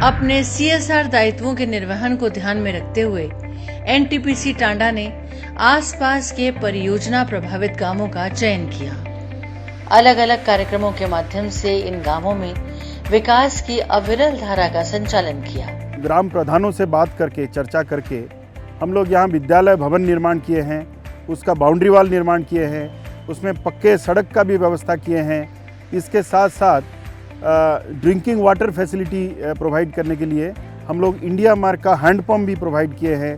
अपने सीएसआर दायित्वों के निर्वहन को ध्यान में रखते हुए एनटीपीसी टांडा ने आसपास के परियोजना प्रभावित गांवों का चयन किया। अलग अलग कार्यक्रमों के माध्यम से इन गांवों में विकास की अविरल धारा का संचालन किया। ग्राम प्रधानों से बात करके चर्चा करके हम लोग यहाँ विद्यालय भवन निर्माण किए हैं, उसका बाउंड्री वाल निर्माण किए हैं, उसमें पक्के सड़क का भी व्यवस्था किए हैं। इसके साथ साथ ड्रिंकिंग वाटर फैसिलिटी प्रोवाइड करने के लिए हम लोग इंडिया मार्क का हैंडपम्प भी प्रोवाइड किए हैं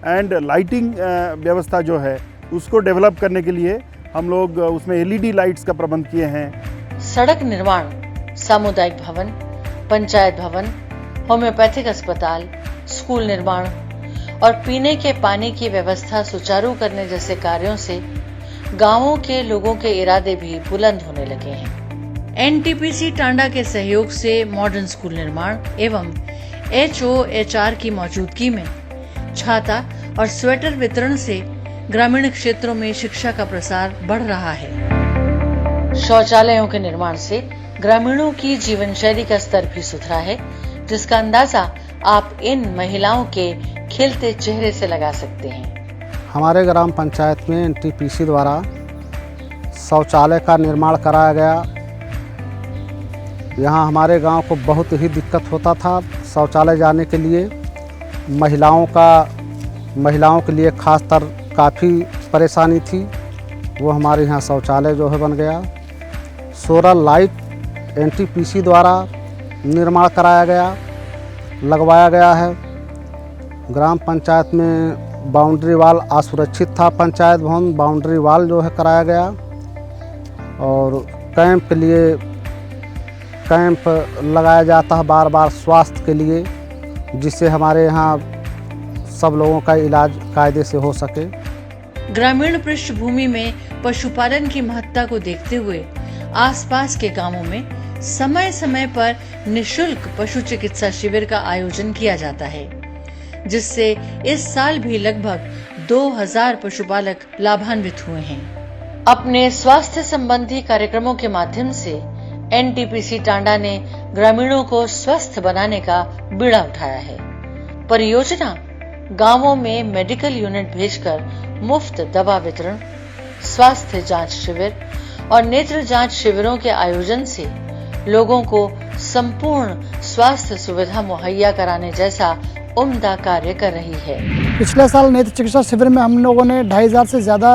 एंड लाइटिंग व्यवस्था जो है उसको डेवलप करने के लिए हम लोग उसमें एलईडी लाइट्स का प्रबंध किए हैं। सड़क निर्माण, सामुदायिक भवन, पंचायत भवन, होम्योपैथिक अस्पताल, स्कूल निर्माण और पीने के पानी की व्यवस्था सुचारू करने जैसे कार्यों से गांवों के लोगों के इरादे भी बुलंद होने लगे हैं। एनटीपीसी टांडा के सहयोग से मॉडर्न स्कूल निर्माण एवं HOHR की मौजूदगी में छाता और स्वेटर वितरण से ग्रामीण क्षेत्रों में शिक्षा का प्रसार बढ़ रहा है। शौचालयों के निर्माण से ग्रामीणों की जीवन शैली का स्तर भी सुधरा है, जिसका अंदाजा आप इन महिलाओं के खिलते चेहरे से लगा सकते हैं। हमारे ग्राम पंचायत में एनटीपीसी द्वारा शौचालय का निर्माण कराया गया। यहाँ हमारे गांव को बहुत ही दिक्कत होता था शौचालय जाने के लिए। महिलाओं के लिए खासतर काफ़ी परेशानी थी, वो हमारे यहाँ शौचालय जो है बन गया। सोलर लाइट एनटीपीसी द्वारा निर्माण कराया गया, लगवाया गया है। ग्राम पंचायत में बाउंड्री वाल असुरक्षित था, पंचायत भवन बाउंड्री वाल जो है कराया गया और कैंप लगाया जाता है बार बार स्वास्थ्य के लिए, जिससे हमारे यहाँ सब लोगों का इलाज कायदे से हो सके। ग्रामीण पृष्ठभूमि में पशुपालन की महत्ता को देखते हुए आसपास के गांवों में समय समय पर निशुल्क पशु चिकित्सा शिविर का आयोजन किया जाता है, जिससे इस साल भी लगभग 2000 पशुपालक लाभान्वित हुए हैं। अपने स्वास्थ्य संबंधी कार्यक्रमों के माध्यम से एनटीपीसी टांडा ने ग्रामीणों को स्वस्थ बनाने का बीड़ा उठाया है। परियोजना गांवों में मेडिकल यूनिट भेजकर मुफ्त दवा वितरण, स्वास्थ्य जांच शिविर और नेत्र जांच शिविरों के आयोजन से लोगों को संपूर्ण स्वास्थ्य सुविधा मुहैया कराने जैसा उम्दा कार्य कर रही है। पिछले साल नेत्र चिकित्सा शिविर में हम लोगों ने 2500 से ज्यादा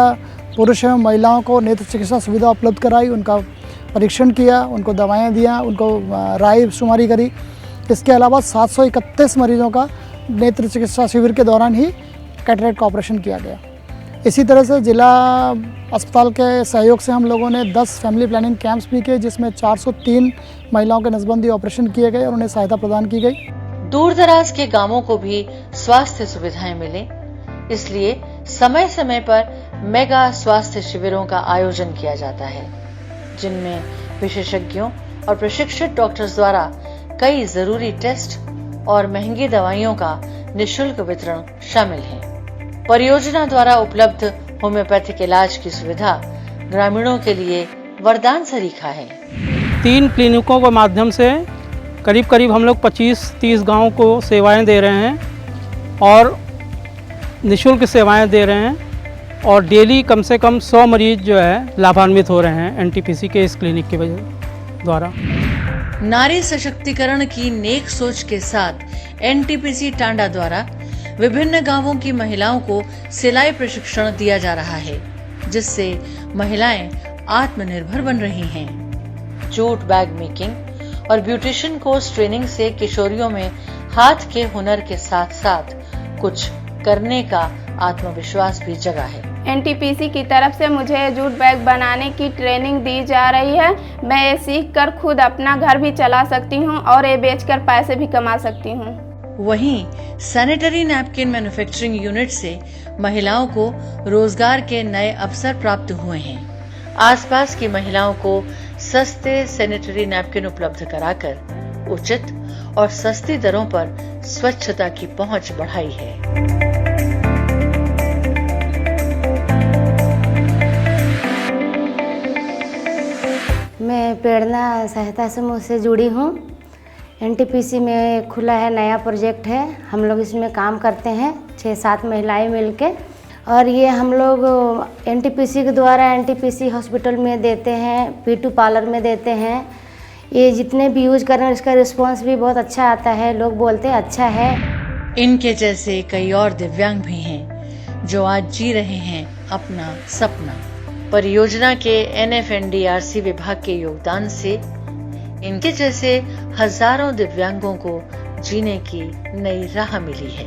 पुरुष एवं महिलाओं को नेत्र चिकित्सा सुविधा उपलब्ध कराई, उनका परीक्षण किया, उनको दवाएं दिया, उनको राय शुमारी करी। इसके अलावा 731 मरीजों का नेत्र चिकित्सा शिविर के दौरान ही कैटरेक्ट का ऑपरेशन किया गया। इसी तरह से जिला अस्पताल के सहयोग से हम लोगों ने 10 फैमिली प्लानिंग कैंप्स भी किए, जिसमें 403 महिलाओं के नसबंदी ऑपरेशन किए गए और उन्हें सहायता प्रदान की गई। दूर दराज के गांवों को भी स्वास्थ्य सुविधाएं मिले, इसलिए समय समय पर मेगा स्वास्थ्य शिविरों का आयोजन किया जाता है, जिनमें विशेषज्ञों और प्रशिक्षित डॉक्टर्स द्वारा कई जरूरी टेस्ट और महंगी दवाइयों का निशुल्क वितरण शामिल है। परियोजना द्वारा उपलब्ध होम्योपैथिक इलाज की सुविधा ग्रामीणों के लिए वरदान सरीखा है। 3 क्लिनिकों के माध्यम से करीब हम लोग 25-30 गाँव को सेवाएं दे रहे हैं और निःशुल्क सेवाएं दे रहे हैं और डेली कम से कम 100 मरीज जो है लाभान्वित हो रहे हैं एनटीपीसी के इस क्लिनिक के द्वारा। नारी सशक्तिकरण की नेक सोच के साथ एनटीपीसी टांडा द्वारा विभिन्न गांवों की महिलाओं को सिलाई प्रशिक्षण दिया जा रहा है, जिससे महिलाएं आत्मनिर्भर बन रही हैं। जूट बैग मेकिंग और ब्यूटिशियन कोर्स ट्रेनिंग से किशोरियों में हाथ के हुनर के साथ साथ कुछ करने का आत्मविश्वास भी जगा है। एनटीपीसी की तरफ से मुझे जूट बैग बनाने की ट्रेनिंग दी जा रही है। मैं ये सीखकर खुद अपना घर भी चला सकती हूँ और ये बेचकर पैसे भी कमा सकती हूँ। वहीं सैनिटरी नैपकिन मैन्युफैक्चरिंग यूनिट से महिलाओं को रोजगार के नए अवसर प्राप्त हुए हैं। आसपास की महिलाओं को सस्ते सैनिटरी नैपकिन उपलब्ध कराकर उचित और सस्ती दरों पर स्वच्छता की पहुंच बढ़ाई है। मैं प्रेरणा सहायता समूह से जुड़ी हूँ। एनटीपीसी में खुला है, नया प्रोजेक्ट है। हम लोग इसमें काम करते हैं 6-7 महिलाएं मिलके, और ये हम लोग एनटीपीसी के द्वारा एनटीपीसी हॉस्पिटल में देते हैं, पीटू पार्लर में देते हैं। ये जितने भी यूज कर रहे हैं इसका रिस्पांस भी बहुत अच्छा आता है, लोग बोलते हैं अच्छा है। इनके जैसे कई और दिव्यांग भी हैं जो आज जी रहे हैं अपना सपना। परियोजना के NFNDRC विभाग के योगदान से इनके जैसे हजारों दिव्यांगों को जीने की नई राह मिली है।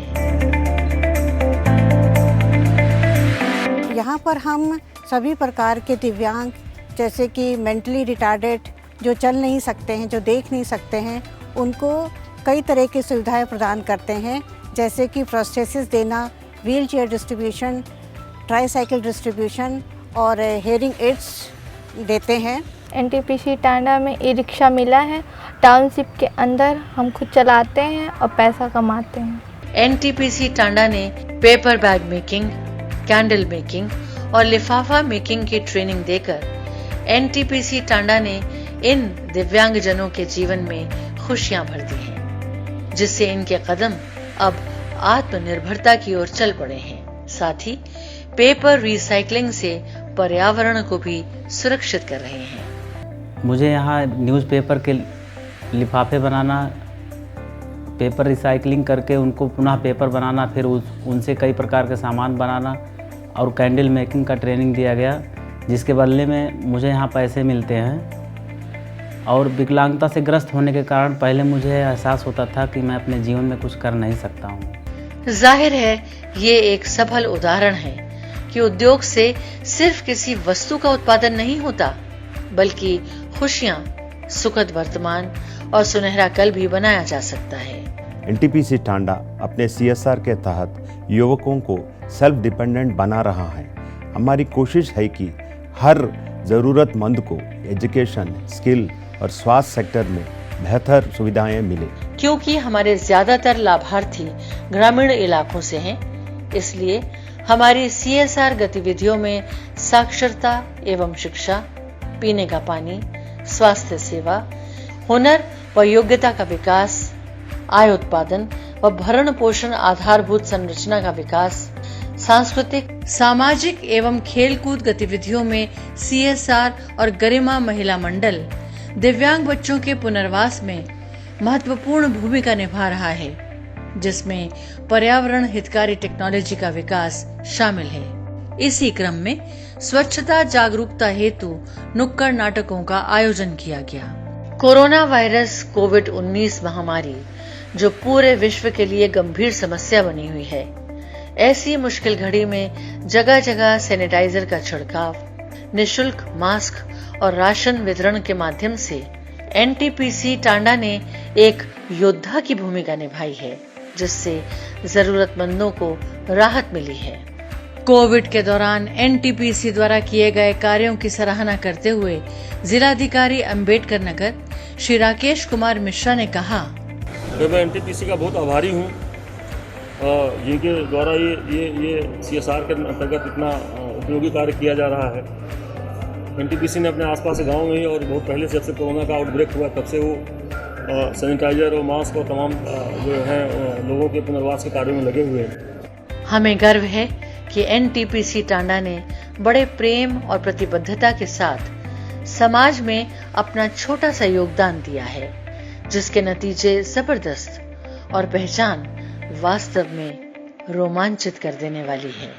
यहाँ पर हम सभी प्रकार के दिव्यांग, जैसे कि मेंटली रिटार्डेड, जो चल नहीं सकते हैं, जो देख नहीं सकते हैं, उनको कई तरह की सुविधाएं प्रदान करते हैं, जैसे कि प्रोस्थेसिस देना, wheel chair distribution, tricycle distribution और हेयरिंग एड्स देते हैं। एनटीपीसी टांडा में ई रिक्शा मिला है। टाउनशिप के अंदर हम खुद चलाते हैं और पैसा कमाते हैं। एनटीपीसी टांडा ने paper bag making, candle making और लिफाफा मेकिंग की ट्रेनिंग देकर एनटीपीसी टांडा ने इन दिव्यांगजनों के जीवन में खुशियां भर दी हैं, जिससे इनके कदम अब आत्मनिर्भरता की ओर चल पड़े हैं। साथ ही पेपर रिसाइकलिंग से पर्यावरण को भी सुरक्षित कर रहे हैं। मुझे यहाँ न्यूज़पेपर के लिफाफे बनाना, पेपर रिसाइकलिंग करके उनको पुनः पेपर बनाना, फिर उनसे कई प्रकार के सामान बनाना और कैंडल मेकिंग का ट्रेनिंग दिया गया, जिसके बदले में मुझे यहाँ पैसे मिलते हैं। और विकलांगता से ग्रस्त होने के कारण पहले मुझे एहसास होता था कि मैं अपने जीवन में कुछ कर नहीं सकता हूँ। जाहिर है ये एक सफल उदाहरण है कि उद्योग से सिर्फ किसी वस्तु का उत्पादन नहीं होता, बल्कि खुशियां, सुखद वर्तमान और सुनहरा कल भी बनाया जा सकता है। एनटीपीसी टांडा अपने CSR के तहत युवकों को सेल्फ डिपेंडेंट बना रहा है। हमारी कोशिश है कि हर ज़रूरतमंद को एजुकेशन, स्किल और स्वास्थ्य सेक्टर में बेहतर सुविधाएं मिले। क्योंकि हमारे ज्यादातर लाभार्थी ग्रामीण इलाकों से हैं, इसलिए हमारी CSR गतिविधियों में साक्षरता एवं शिक्षा, पीने का पानी, स्वास्थ्य सेवा, हुनर व योग्यता का विकास, आय उत्पादन व भरण पोषण आधारभूत संरचना का विकास, सांस्कृतिक, सामाजिक एवं खेलकूद गतिविधियों में CSR और गरिमा महिला मंडल दिव्यांग बच्चों के पुनर्वास में महत्वपूर्ण भूमिका निभा रहा है, जिसमें पर्यावरण हितकारी टेक्नोलॉजी का विकास शामिल है। इसी क्रम में स्वच्छता जागरूकता हेतु नुक्कड़ नाटकों का आयोजन किया गया। कोरोना वायरस कोविड-19 महामारी जो पूरे विश्व के लिए गंभीर समस्या बनी हुई है, ऐसी मुश्किल घड़ी में जगह जगह सैनिटाइजर का छिड़काव, निशुल्क मास्क और राशन वितरण के माध्यम से एनटीपीसी टांडा ने एक योद्धा की भूमिका निभाई है, जिससे जरूरतमंदों को राहत मिली है। कोविड के दौरान एनटीपीसी द्वारा किए गए कार्यों की सराहना करते हुए जिलाधिकारी अंबेडकर नगर श्री राकेश कुमार मिश्रा ने कहा, मैं एनटीपीसी का बहुत आभारी हूँ, जिनके द्वारा ये CSR के अंतर्गत इतना उपयोगी कार्य किया जा रहा है। एनटीपीसी ने अपने आसपास के गाँव में ही और बहुत पहले से, जब से कोरोना का आउटब्रेक हुआ तब से वो सैनिटाइजर और मास्क और तमाम जो हैं लोगों के पुनर्वास के कार्यों में लगे हुए हैं। हमें गर्व है कि एनटीपीसी टांडा ने बड़े प्रेम और प्रतिबद्धता के साथ समाज में अपना छोटा सा योगदान दिया है, जिसके नतीजे जबरदस्त और पहचान वास्तव में रोमांचित कर देने वाली है।